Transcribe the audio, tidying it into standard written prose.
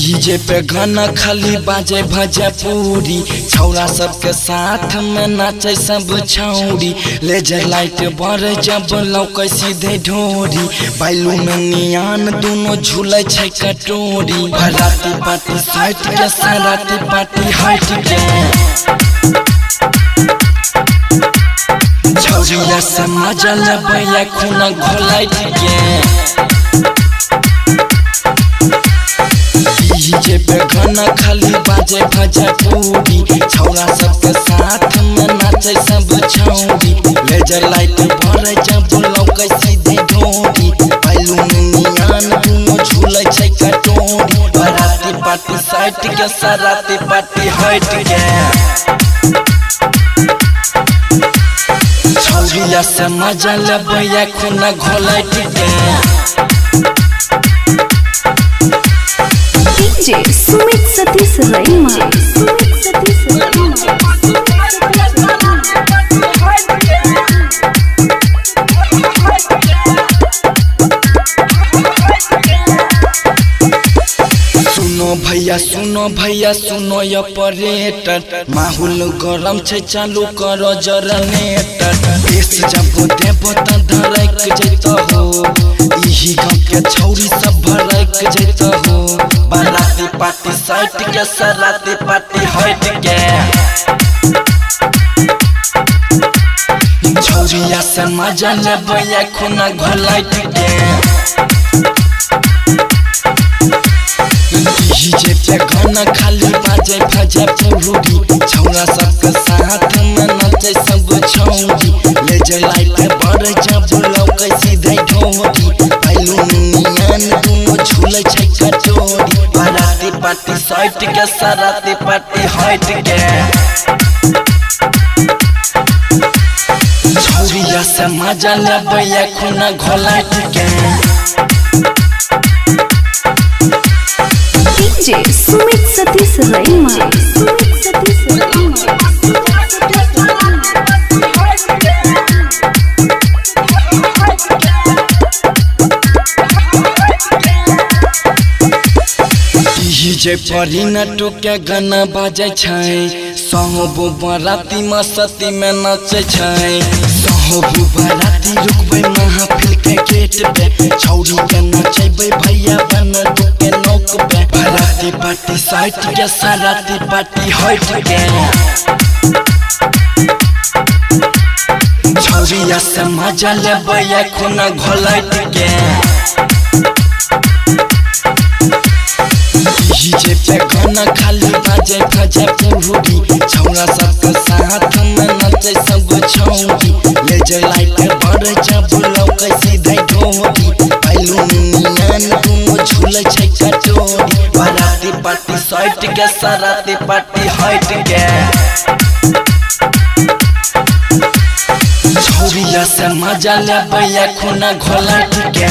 DJ पे गाना खाली बाजे भोजपुरी, छौरा सबके साथ में नाचे सब छौरी। लेजर लाइट बर जब लौके सीधे ढोरी, बैलून नियान दोनों झूले छै कटोरी। भराती पार्टी साइट के सराती पार्टी हट के, छौरिया से मजा लेबै खून घोलाइट के। डीजे पे गाना खाली बाजे भोजपुरी, छौरा सबके साथ में नाचे सब छौरी। लेजर लाइट भरे जब लौके सीधे ढोरी, बैलून नियान दोनों झूले छै कटोरी। बराती पार्टी साइट के सराती पार्टी हट के, छौरिया से मजा लेबै खून घोलाइट के। DJ Sumit Satish Raima, सुनो भैया सुनो ऑपरेटर, माहौल गरम छै चालू करो जनरेटर। देश जब देबो त धड़क जैतो हो, इही गाँव के छौरी सब भड़क जैतो हो। बाराती पार्टी साइट के सराती पार्टी हट के, छौरिया से मजा लेबै खून घोलाइट के। डीजे पे गाना खाली बाजे भोजपुरी, छौरा सबके साथ में नाचे सब छौरी। लेजर लाइट बर जब लौके सीधे ढोरी, बैलून नियान दोनों झूले छै कटोरी। बराती पार्टी साइट के सराती पार्टी हट के, छौरिया से मजा लेबै खून घोलाइट के। DJ Sumit Satish Raima, DJ पर नटू के गाना बाजे छै, सहबो बराती मस्ती में नाचे छै। सहबो बराती रुकबै महफिल के गेट पे, छौरी के नचेबै भैया बन दू के नौक पे। बराती पार्टी साइट के सराती पार्टी हट के, छौरिया से मजा लेबै खून घोलाइट के। डीजे पे गाना खाली बाजे भोजपुरी, छौरा सबके साथ में नाचे सब छौरी। लेजर लाइट बर जब लौके सीधे ढोरी, बैलून नियान दोनों झूले छै कटोरी। बराती पार्टी साइट के सराती पार्टी हट के, छौरिया से मजा लेबै खून घोलाइट के।